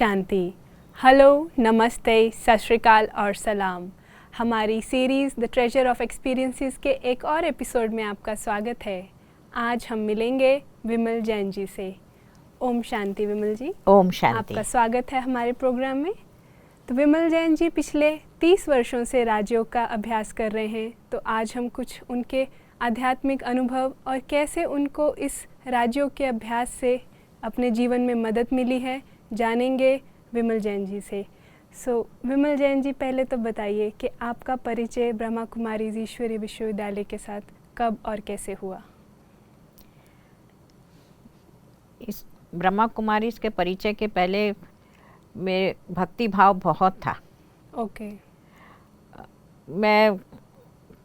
शांति। Hello, नमस्ते, सत श्री अकाल और सलाम। हमारी series the treasure of experiences के एक और एपिसोड में आपका स्वागत है। आज हम मिलेंगे विमल जैन जी से। ओम शांति विमल जी। ओम शांति। आपका स्वागत है हमारे प्रोग्राम में। तो विमल जैन जी पिछले 30 वर्षों से राजयोग का अभ्यास कर रहे हैं। तो आज हम कुछ उनके आध्यात्मिक अनुभव और कैसे उनको इस राजयोग के अभ्यास से अपने जीवन में मदद मिली है जानेंगे विमल जैन जी से। विमल जैन जी, पहले तो बताइए कि आपका परिचय ब्रह्मा कुमारीज ईश्वरीय विश्वविद्यालय के साथ कब और कैसे हुआ? इस ब्रह्मा कुमारीज के परिचय के पहले मेरे भक्ति भाव बहुत था। ओके। मैं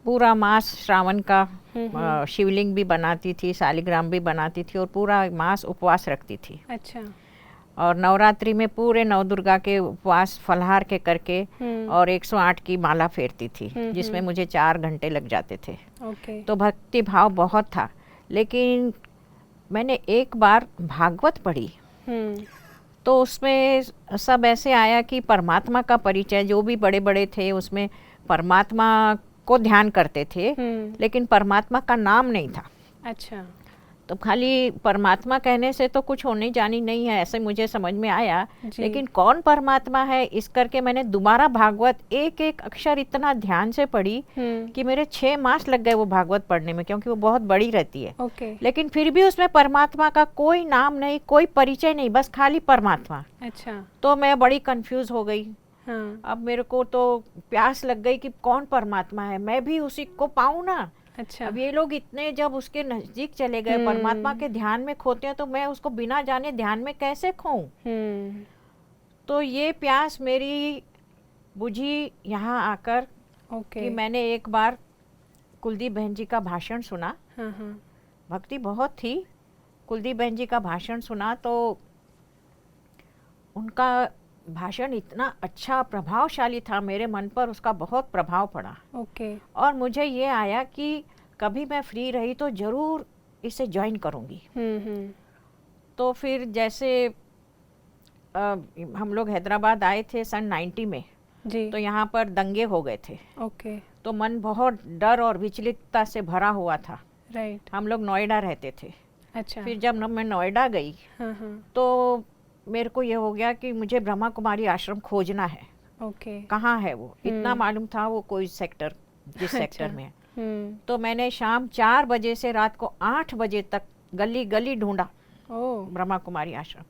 पूरा मास श्रावण का शिवलिंग भी बनाती थी, शालिग्राम भी बनाती थी और पूरा मास उपवास रखती थी। अच्छा। और नवरात्रि में पूरे नवदुर्गा के उपवास फलाहार के करके और 108 की माला फेरती थी, जिसमें मुझे 4 घंटे लग जाते थे। ओके। तो भक्ति भाव बहुत था। लेकिन मैंने एक बार भागवत पढ़ी तो उसमें सब ऐसे आया कि परमात्मा का परिचय, जो भी बड़े बड़े थे उसमें परमात्मा को ध्यान करते थे, लेकिन परमात्मा का नाम नहीं था। अच्छा। तो खाली परमात्मा कहने से तो कुछ होने जानी नहीं है, ऐसे मुझे समझ में आया। लेकिन कौन परमात्मा है इस करके मैंने दोबारा भागवत एक एक अक्षर इतना ध्यान से पढ़ी कि मेरे 6 मास लग गए वो भागवत पढ़ने में, क्योंकि वो बहुत बड़ी रहती है। लेकिन फिर भी उसमें परमात्मा का कोई नाम नहीं, कोई परिचय नहीं, बस खाली परमात्मा। अच्छा। तो मैं बड़ी कंफ्यूज हो गई। हाँ। अब मेरे को तो प्यास लग गई कि कौन परमात्मा है, मैं भी उसी को पाऊं ना। अच्छा। अब ये लोग इतने जब उसके नजदीक चले गए, परमात्मा के ध्यान में खोते हैं, तो मैं उसको बिना जाने ध्यान में कैसे खोऊं? तो ये प्यास मेरी बुझी यहाँ आकर कि मैंने एक बार कुलदीप बहन जी का भाषण सुना। भक्ति बहुत थी। कुलदीप बहन जी का भाषण सुना तो उनका भाषण इतना अच्छा प्रभावशाली था, मेरे मन पर उसका बहुत प्रभाव पड़ा। और मुझे ये आया कि कभी मैं फ्री रही तो जरूर इसे ज्वाइन करूंगी। तो फिर जैसे हम लोग हैदराबाद आए थे सन 90 में जी। तो यहाँ पर दंगे हो गए थे। तो मन बहुत डर और विचलितता से भरा हुआ था। हम लोग नोएडा रहते थे। अच्छा। फिर जब मैं नोएडा गई तो मेरे को ये हो गया कि मुझे ब्रह्मा कुमारी आश्रम खोजना है। कहाँ है वो? इतना मालूम था वो कोई सेक्टर, जिस सेक्टर में है। तो मैंने शाम 4 बजे से रात को 8 बजे तक गली गली ढूंढा ब्रह्मा कुमारी आश्रम,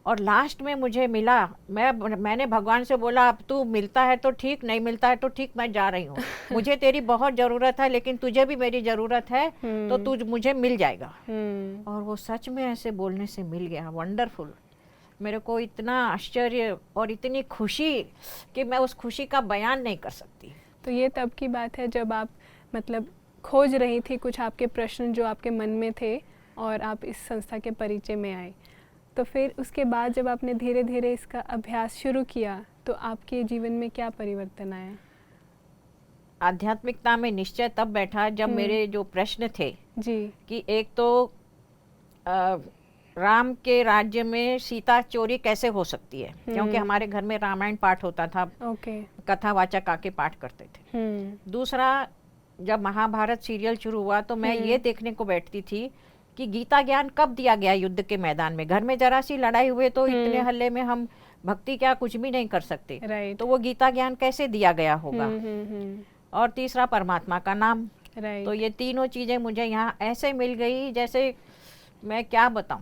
और लास्ट में मुझे मिला। मैंने भगवान से बोला, अब तू मिलता है तो ठीक, नहीं मिलता है तो ठीक, मैं जा रही हूँ। मुझे तेरी बहुत ज़रूरत है, लेकिन तुझे भी मेरी ज़रूरत है, तो तू मुझे मिल जाएगा। और वो सच में ऐसे बोलने से मिल गया। वंडरफुल। मेरे को इतना आश्चर्य और इतनी खुशी कि मैं उस खुशी का बयान नहीं कर सकती। तो ये तब की बात है जब आप मतलब खोज रही थी कुछ आपके प्रश्न जो आपके मन में थे, और आप इस संस्था के परिचय में आए। तो फिर उसके बाद जब आपने धीरे धीरे इसका अभ्यास शुरू किया तो आपके जीवन में क्या परिवर्तन आया? आध्यात्मिकता में निश्चय तब बैठा जब मेरे जो प्रश्न थे जी, कि एक तो राम के राज्य में सीता चोरी कैसे हो सकती है, क्योंकि हमारे घर में रामायण पाठ होता था। कथावाचक आके पाठ करते थे। दूसरा, जब महाभारत सीरियल शुरू हुआ तो मैं ये देखने को बैठती थी कि गीता ज्ञान कब दिया गया युद्ध के मैदान में। घर में जरा सी लड़ाई हुए तो इतने हल्ले में हम भक्ति क्या कुछ भी नहीं कर सकते। तो वो गीता ज्ञान कैसे दिया गया होगा? और तीसरा, परमात्मा का नाम। तो ये तीनों चीजें मुझे यहाँ ऐसे मिल गई जैसे मैं क्या बताऊं।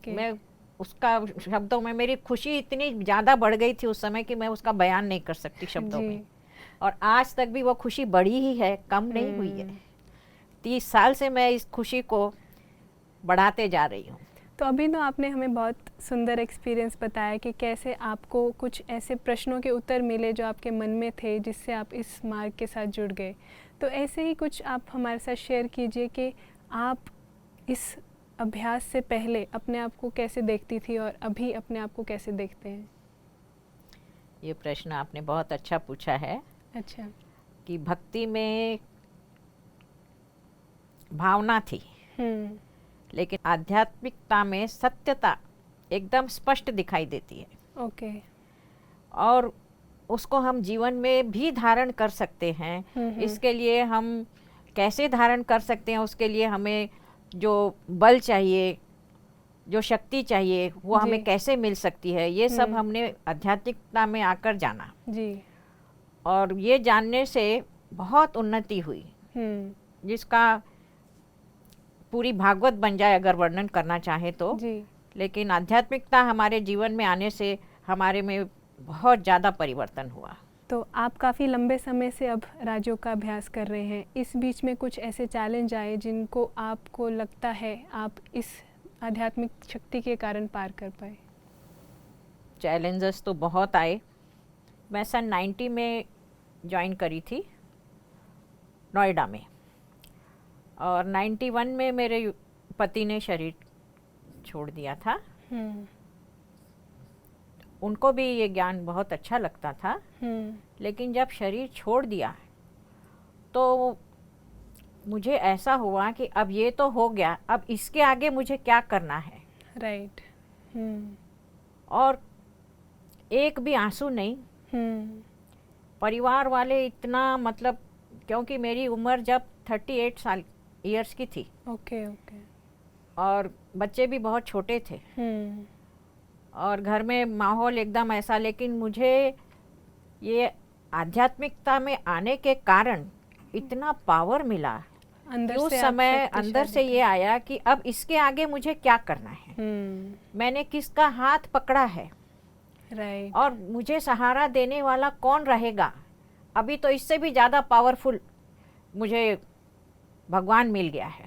मैं उसका शब्दों में, मेरी खुशी इतनी ज्यादा बढ़ गई थी उस समय कि मैं उसका बयान नहीं कर सकती शब्दों में। और आज तक भी वो खुशी बढ़ी ही है, कम नहीं हुई है। 30 साल से मैं इस खुशी को बढ़ाते जा रही हूँ। तो अभी तो आपने हमें बहुत सुंदर एक्सपीरियंस बताया कि कैसे आपको कुछ ऐसे प्रश्नों के उत्तर मिले जो आपके मन में थे, जिससे आप इस मार्ग के साथ जुड़ गए। तो ऐसे ही कुछ आप हमारे साथ शेयर कीजिए कि आप इस अभ्यास से पहले अपने आप को कैसे देखती थी और अभी अपने आप को कैसे देखते हैं? ये प्रश्न आपने बहुत अच्छा पूछा है। अच्छा। कि भक्ति में भावना थी, लेकिन आध्यात्मिकता में सत्यता एकदम स्पष्ट दिखाई देती है। ओके। और उसको हम जीवन में भी धारण कर सकते हैं। इसके लिए हम कैसे धारण कर सकते हैं, उसके लिए हमें जो बल चाहिए, जो शक्ति चाहिए, वो हमें कैसे मिल सकती है, ये सब हमने आध्यात्मिकता में आकर जाना जी। और ये जानने से बहुत उन्नति हुई, जिसका पूरी भागवत बन जाए अगर वर्णन करना चाहे तो जी। लेकिन आध्यात्मिकता हमारे जीवन में आने से हमारे में बहुत ज़्यादा परिवर्तन हुआ। तो आप काफ़ी लंबे समय से अब राजयोग का अभ्यास कर रहे हैं, इस बीच में कुछ ऐसे चैलेंज आए जिनको आपको लगता है आप इस आध्यात्मिक शक्ति के कारण पार कर पाए? चैलेंजेस तो बहुत आए। मैं सन 90 में ज्वाइन करी थी नोएडा में, और 91 में मेरे पति ने शरीर छोड़ दिया था। उनको भी ये ज्ञान बहुत अच्छा लगता था, लेकिन जब शरीर छोड़ दिया तो मुझे ऐसा हुआ कि अब ये तो हो गया, अब इसके आगे मुझे क्या करना है। राइट। और एक भी आंसू नहीं। परिवार वाले इतना, मतलब क्योंकि मेरी उम्र जब 38 साल ईयर्स की थी। Okay okay. और बच्चे भी बहुत छोटे थे और घर में माहौल एकदम ऐसा, लेकिन मुझे ये आध्यात्मिकता में आने के कारण इतना पावर मिला अंदर कि उस से समय अंदर से ये आया कि अब इसके आगे मुझे क्या करना है, मैंने किसका हाथ पकड़ा है, राइट। और मुझे सहारा देने वाला कौन रहेगा। अभी तो इससे भी ज़्यादा पावरफुल मुझे भगवान मिल गया है।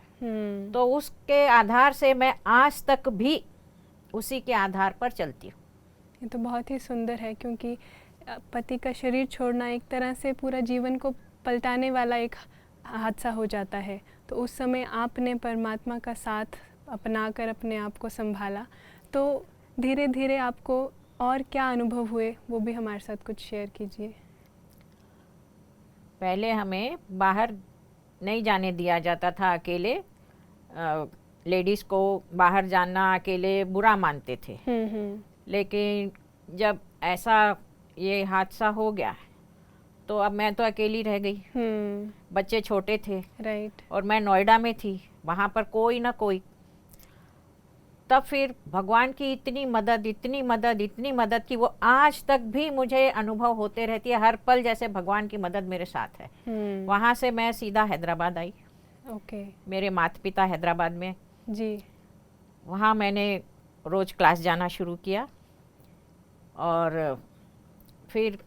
तो उसके आधार से मैं आज तक भी उसी के आधार पर चलती हूँ। ये तो बहुत ही सुंदर है, क्योंकि पति का शरीर छोड़ना एक तरह से पूरा जीवन को पलटाने वाला एक हादसा हो जाता है। तो उस समय आपने परमात्मा का साथ अपनाकर अपने आप को संभाला, तो धीरे धीरे आपको और क्या अनुभव हुए वो भी हमारे साथ कुछ शेयर कीजिए। पहले हमें बाहर नहीं जाने दिया जाता था, अकेले लेडीज़ को बाहर जाना अकेले बुरा मानते थे। लेकिन जब ऐसा ये हादसा हो गया तो अब मैं तो अकेली रह गई। बच्चे छोटे थे, राइट। और मैं नोएडा में थी, वहाँ पर कोई ना कोई। तब फिर भगवान की इतनी मदद, इतनी मदद, इतनी मदद कि वो आज तक भी मुझे अनुभव होते रहती है हर पल, जैसे भगवान की मदद मेरे साथ है। वहाँ से मैं सीधा हैदराबाद आई। ओके। मेरे माता पिता हैदराबाद में जी। वहाँ मैंने रोज़ क्लास जाना शुरू किया, और फिर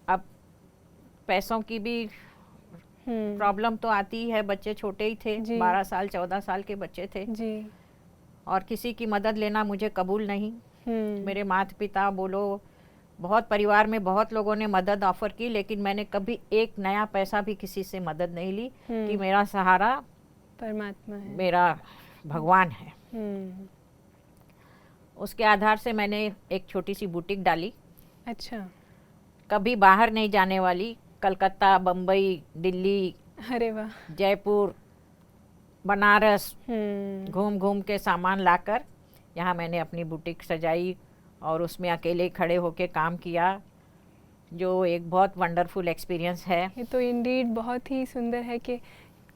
अब पैसों की भी प्रॉब्लम तो आती है, बच्चे छोटे ही थे, 12 साल 14 साल के बच्चे थे जी। और किसी की मदद लेना मुझे कबूल नहीं। मेरे माता पिता बोलो, बहुत परिवार में बहुत लोगों ने मदद ऑफर की, लेकिन मैंने कभी एक नया पैसा भी किसी से मदद नहीं ली कि मेरा सहारा परमात्मा है, मेरा भगवान है। उसके आधार से मैंने एक छोटी सी बुटीक डाली। अच्छा। कभी बाहर नहीं जाने वाली, कलकत्ता, बम्बई, दिल्ली, अरे वाह, जयपुर, बनारस घूम घूम के सामान लाकर यहाँ मैंने अपनी बुटीक सजाई और उसमें अकेले खड़े होके काम किया, जो एक बहुत वंडरफुल एक्सपीरियंस है। ये तो इंडीड बहुत ही सुंदर है कि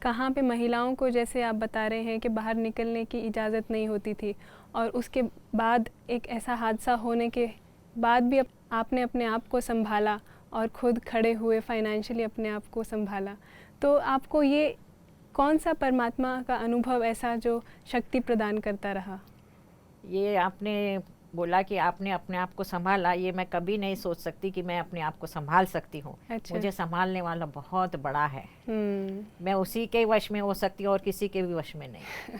कहाँ पे महिलाओं को, जैसे आप बता रहे हैं कि बाहर निकलने की इजाज़त नहीं होती थी, और उसके बाद एक ऐसा हादसा होने के बाद भी आपने अपने आप को संभाला और खुद खड़े हुए, फाइनेंशियली अपने आप को संभाला। तो आपको ये कौन सा परमात्मा का अनुभव ऐसा जो शक्ति प्रदान करता रहा? ये आपने बोला कि आपने अपने आप को संभाला, ये मैं कभी नहीं सोच सकती कि मैं अपने आप को संभाल सकती हूँ। अच्छा। मुझे संभालने वाला बहुत बड़ा है। मैं उसी के वश में हो सकती हूँ और किसी के भी वश में नहीं।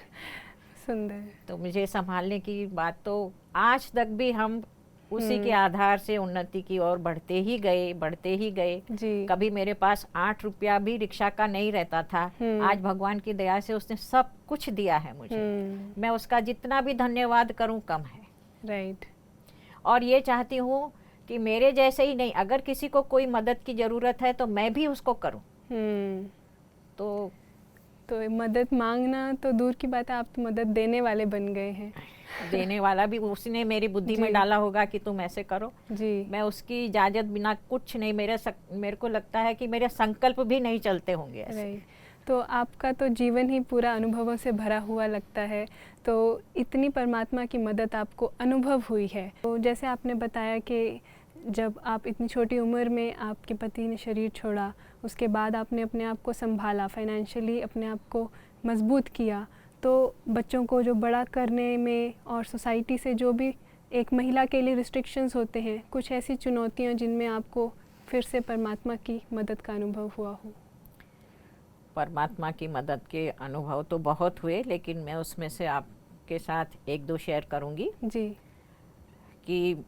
सुंदर। तो मुझे संभालने की बात तो आज तक भी हम उसी के आधार से उन्नति की ओर बढ़ते ही गए, बढ़ते ही गए। कभी मेरे पास 8 रुपया भी रिक्शा का नहीं रहता था, आज भगवान की दया से उसने सब कुछ दिया है मुझे। मैं उसका जितना भी धन्यवाद करूं कम है। राइट। और ये चाहती हूँ कि मेरे जैसे ही नहीं, अगर किसी को कोई मदद की ज़रूरत है तो मैं भी उसको करूँ। तो मदद मांगना तो दूर की बात है, आप तो मदद देने वाले बन गए हैं। देने वाला भी उसने मेरी बुद्धि में डाला होगा कि तुम ऐसे करो जी। मैं उसकी इजाज़त बिना कुछ नहीं, मेरे को लगता है कि मेरे संकल्प भी नहीं चलते होंगे ऐसे। तो आपका तो जीवन ही पूरा अनुभवों से भरा हुआ लगता है, तो इतनी परमात्मा की मदद आपको अनुभव हुई है। तो जैसे आपने बताया कि जब आप इतनी छोटी उम्र में आपके पति ने शरीर छोड़ा, उसके बाद आपने अपने आप को संभाला, फाइनेंशियली अपने आप को मजबूत किया, तो बच्चों को जो बड़ा करने में और सोसाइटी से जो भी एक महिला के लिए रिस्ट्रिक्शंस होते हैं, कुछ ऐसी चुनौतियां जिनमें आपको फिर से परमात्मा की मदद का अनुभव हुआ हो? परमात्मा की मदद के अनुभव तो बहुत हुए, लेकिन मैं उसमें से आपके साथ एक दो शेयर करूंगी। जी। कि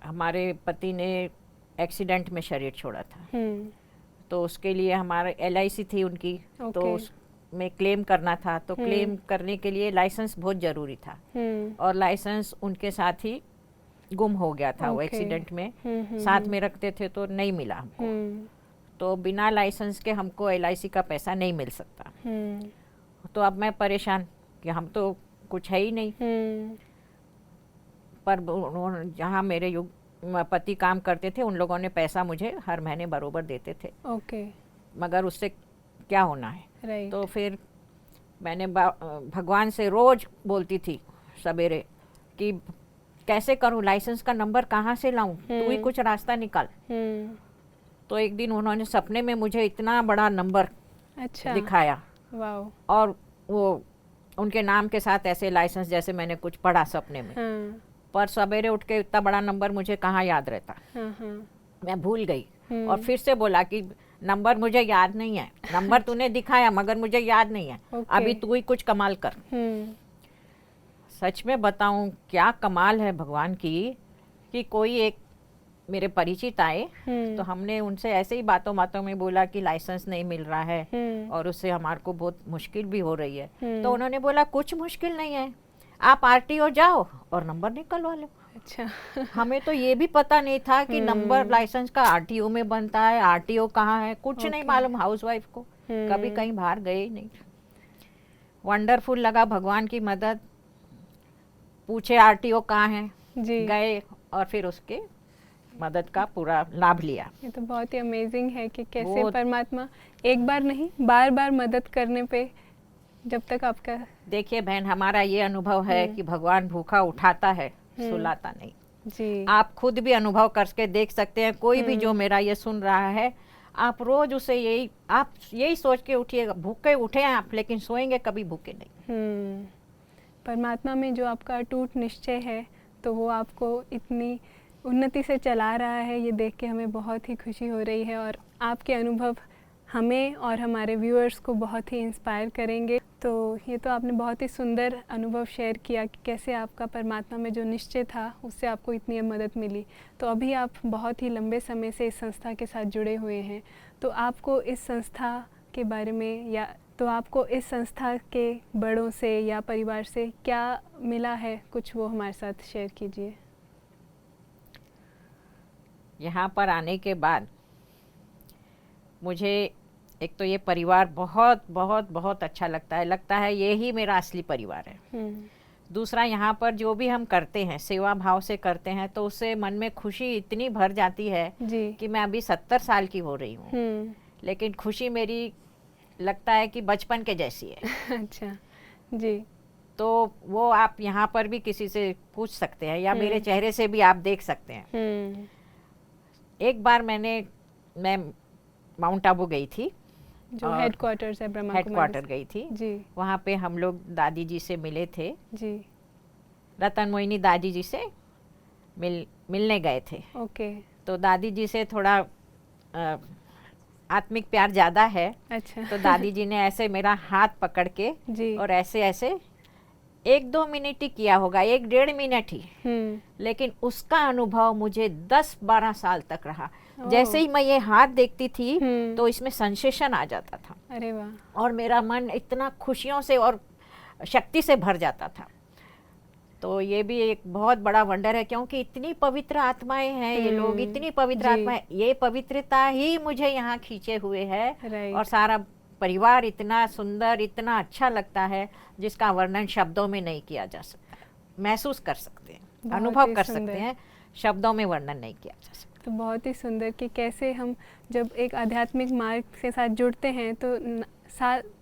हमारे पति ने एक्सीडेंट में शरीर छोड़ा था, तो उसके लिए हमारे LIC थी उनकी, तो उसमें क्लेम करना था, तो क्लेम करने के लिए लाइसेंस बहुत ज़रूरी था, और लाइसेंस उनके साथ ही गुम हो गया था। वो एक्सीडेंट में साथ में रखते थे तो नहीं मिला हमको, तो बिना लाइसेंस के हमको LIC का पैसा नहीं मिल सकता। तो अब मैं परेशान कि हम तो कुछ है ही नहीं, पर जहाँ मेरे पति काम करते थे उन लोगों ने पैसा मुझे हर महीने बरोबर देते थे। मगर उससे क्या होना है। तो फिर मैंने भगवान से रोज बोलती थी सवेरे कि कैसे करूं, लाइसेंस का नंबर कहाँ से लाऊं, तू ही कुछ रास्ता निकाल। तो एक दिन उन्होंने सपने में मुझे इतना बड़ा नंबर दिखाया, और वो उनके नाम के साथ ऐसे लाइसेंस जैसे मैंने कुछ पढ़ा सपने में। पर सवेरे उठ के इतना बड़ा नंबर मुझे कहाँ याद रहता। मैं भूल गई, और फिर से बोला कि नंबर मुझे याद नहीं है, नंबर तूने दिखाया मगर मुझे याद नहीं है, अभी तू ही कुछ कमाल कर। सच में बताऊं क्या कमाल है भगवान की, कि कोई एक मेरे परिचित आए, तो हमने उनसे ऐसे ही बातों बातों में बोला कि लाइसेंस नहीं मिल रहा है और उससे हमारे को बहुत मुश्किल भी हो रही है। तो उन्होंने बोला कुछ मुश्किल नहीं है, आप RTO जाओ और नंबर निकलवा लो। अच्छा। हमें तो ये भी पता नहीं था कि नंबर लाइसेंस का RTO में बनता है, RTO कहाँ है, कुछ नहीं मालूम हाउसवाइफ को, कभी कहीं बाहर गए ही नहीं। वंडरफुल लगा भगवान की मदद, पूछे RTO कहाँ है, गए और फिर उसके मदद का पूरा लाभ लिया। ये तो बहुत ही अमेजिंग है कि कैसे परमात्मा एक बार नहीं बार बार मदद करने पे, जब तक आपका। देखिए बहन, हमारा ये अनुभव है कि भगवान भूखा उठाता है, सुलाता नहीं जी। आप खुद भी अनुभव करके देख सकते हैं। कोई भी जो मेरा ये सुन रहा है, आप रोज उसे यही सोच के उठिएगा, भूखे उठे हैं आप लेकिन सोएंगे कभी भूखे नहीं। परमात्मा में जो आपका अटूट निश्चय है, तो वो आपको इतनी उन्नति से चला रहा है, ये देख के हमें बहुत ही खुशी हो रही है, और आपके अनुभव हमें और हमारे व्यूअर्स को बहुत ही इंस्पायर करेंगे। तो ये तो आपने बहुत ही सुंदर अनुभव शेयर किया कि कैसे आपका परमात्मा में जो निश्चय था उससे आपको इतनी मदद मिली। तो अभी आप बहुत ही लंबे समय से इस संस्था के साथ जुड़े हुए हैं, तो आपको इस संस्था के बारे में, या तो आपको इस संस्था के बड़ों से या परिवार से क्या मिला है, कुछ वो हमारे साथ शेयर कीजिए। यहाँ पर आने के बाद मुझे एक तो ये परिवार बहुत बहुत बहुत अच्छा लगता है ये ही मेरा असली परिवार है। दूसरा, यहाँ पर जो भी हम करते हैं सेवा भाव से करते हैं, तो उससे मन में खुशी इतनी भर जाती है कि मैं अभी 70 साल की हो रही हूँ, लेकिन खुशी मेरी लगता है कि बचपन के जैसी है। अच्छा जी। तो वो आप यहाँ पर भी किसी से पूछ सकते हैं, या मेरे चेहरे से भी आप देख सकते हैं। एक बार मैं माउंट आबू गई थी, जो हेडक्वार्टर्स है ब्रह्मा कुमारी, हेडक्वार्टर गई थी जी। वहाँ पे हम लोग दादी जी से मिले थे जी। रतन मोहिनी दादी जी से मिलने गए थे। तो दादी जी से थोड़ा आत्मिक प्यार ज़्यादा है। अच्छा। तो दादी जी ने ऐसे मेरा हाथ पकड़ के जी। और ऐसे ऐसे 1-2 मिनट ही किया होगा, 1-1.5 मिनट ही, लेकिन उसका अनुभव मुझे 10-12 साल तक रहा। जैसे ही मैं ये हाथ देखती थी तो इसमें सेंसेशन आ जाता था। अरे वाह। और मेरा मन इतना खुशियों से और शक्ति से भर जाता था। तो ये भी एक बहुत बड़ा वंडर है, क्योंकि इतनी पवित्र आत्माएं हैं ये लोग, इतनी पवित्र आत्माएं, ये पवित्रता ही मुझे यहाँ खींचे हुए है। और सारा परिवार इतना सुंदर, इतना अच्छा लगता है जिसका वर्णन शब्दों में नहीं किया जा सकता। महसूस कर सकते हैं, अनुभव कर सकते हैं, शब्दों में वर्णन नहीं किया जा सकता। तो बहुत ही सुंदर कि कैसे हम जब एक आध्यात्मिक मार्ग के साथ जुड़ते हैं तो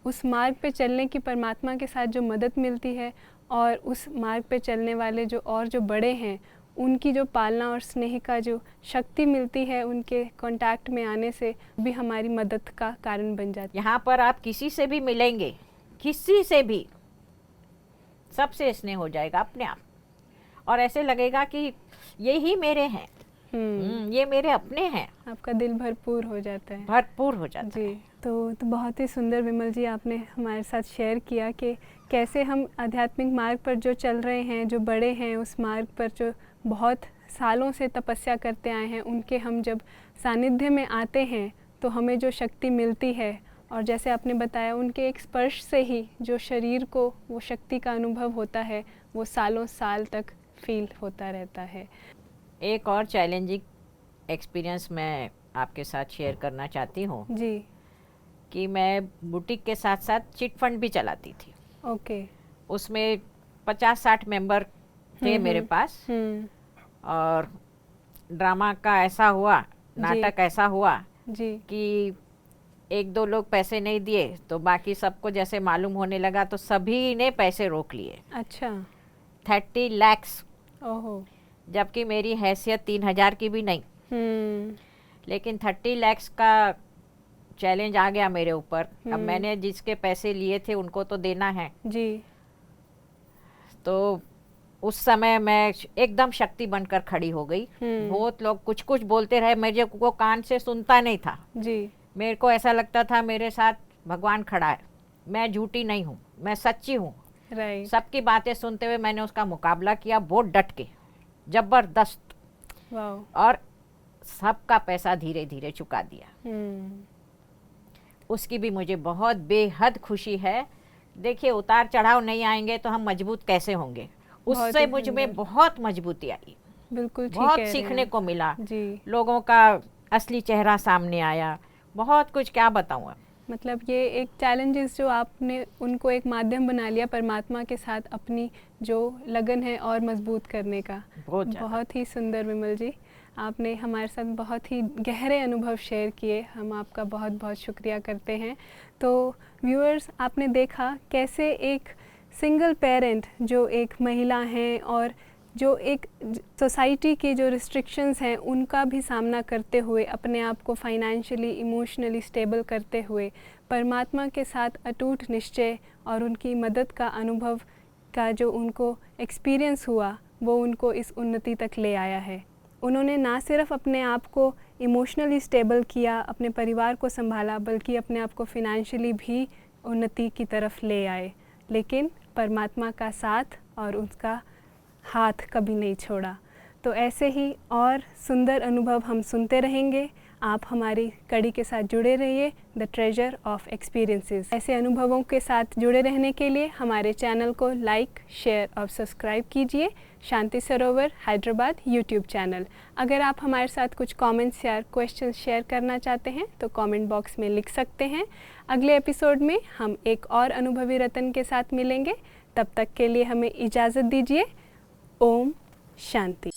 उस मार्ग पे चलने की परमात्मा के साथ जो मदद मिलती है, और उस मार्ग पे चलने वाले जो बड़े हैं उनकी जो पालना और स्नेह का जो शक्ति मिलती है, उनके कांटेक्ट में आने से भी हमारी मदद का कारण बन जाती है। यहाँ पर आप किसी से भी मिलेंगे, किसी से भी, सबसे स्नेह हो जाएगा अपने आप, और ऐसे लगेगा कि ये ही मेरे हैं, ये मेरे अपने हैं। आपका दिल भरपूर हो जाता है, भरपूर हो जाता है। तो बहुत ही सुंदर विमल जी आपने हमारे साथ शेयर किया कि कैसे हम आध्यात्मिक मार्ग पर जो चल रहे हैं, जो बड़े हैं उस मार्ग पर, जो बहुत सालों से तपस्या करते आए हैं, उनके हम जब सानिध्य में आते हैं तो हमें जो शक्ति मिलती है, और जैसे आपने बताया उनके एक स्पर्श से ही जो शरीर को वो शक्ति का अनुभव होता है, वो सालों साल तक फील होता रहता है। एक और चैलेंजिंग एक्सपीरियंस मैं आपके साथ शेयर करना चाहती हूँ जी, कि मैं बुटीक के साथ साथ चिट फंड भी चलाती थी। ओके। उसमें 50-60 मेंबर थे मेरे पास, और ड्रामा का ऐसा हुआ, नाटक ऐसा हुआ जी कि 1-2 लोग पैसे नहीं दिए तो बाकी सबको जैसे मालूम होने लगा तो सभी ने पैसे रोक लिए। अच्छा। 30 लाख। ओहो। जबकि मेरी हैसियत 3000 की भी नहीं, लेकिन 30 लाख का चैलेंज आ गया मेरे ऊपर। अब मैंने जिसके पैसे लिए थे उनको तो देना है जी। तो उस समय मैं एकदम शक्ति बनकर खड़ी हो गई। बहुत लोग कुछ कुछ बोलते रहे, मेरे को कान से सुनता नहीं था जी। मेरे को ऐसा लगता था मेरे साथ भगवान खड़ा है, मैं झूठी नहीं हूँ, मैं सच्ची हूँ। राइट। सबकी बातें सुनते हुए मैंने उसका मुकाबला किया, बहुत डट के, जबरदस्त। वाओ। और सबका पैसा धीरे धीरे चुका दिया। उसकी भी मुझे बहुत बेहद खुशी है। देखिए, उतार चढ़ाव नहीं आएंगे तो हम मजबूत कैसे होंगे। उससे मुझ में बहुत मजबूती आई। बिल्कुल ठीक बहुत सीखने को मिला जी। लोगों का असली चेहरा सामने आया, बहुत कुछ, क्या बताऊँ। मतलब ये एक चैलेंजेस जो आपने उनको एक माध्यम बना लिया परमात्मा के साथ अपनी जो लगन है और मजबूत करने का। बहुत ही सुंदर विमल जी, आपने हमारे साथ बहुत ही गहरे अनुभव शेयर किए, हम आपका बहुत बहुत शुक्रिया करते हैं। तो व्यूअर्स, आपने देखा कैसे एक सिंगल पेरेंट जो एक महिला हैं और जो एक सोसाइटी के जो रिस्ट्रिक्शंस हैं उनका भी सामना करते हुए, अपने आप को फाइनेंशियली इमोशनली स्टेबल करते हुए, परमात्मा के साथ अटूट निश्चय और उनकी मदद का अनुभव का जो उनको एक्सपीरियंस हुआ, वो उनको इस उन्नति तक ले आया है। उन्होंने ना सिर्फ अपने आप को इमोशनली स्टेबल किया, अपने परिवार को संभाला, बल्कि अपने आप को फिनेंशियली भी उन्नति की तरफ ले आए, लेकिन परमात्मा का साथ और उसका हाथ कभी नहीं छोड़ा। तो ऐसे ही और सुंदर अनुभव हम सुनते रहेंगे। आप हमारी कड़ी के साथ जुड़े रहिए, द ट्रेजर ऑफ एक्सपीरियंसेस। ऐसे अनुभवों के साथ जुड़े रहने के लिए हमारे चैनल को लाइक, शेयर और सब्सक्राइब कीजिए। शांति सरोवर हैदराबाद यूट्यूब चैनल। अगर आप हमारे साथ कुछ कमेंट्स या क्वेश्चंस शेयर करना चाहते हैं तो कमेंट बॉक्स में लिख सकते हैं। अगले एपिसोड में हम एक और अनुभवी रतन के साथ मिलेंगे। तब तक के लिए हमें इजाज़त दीजिए। ओम शांति।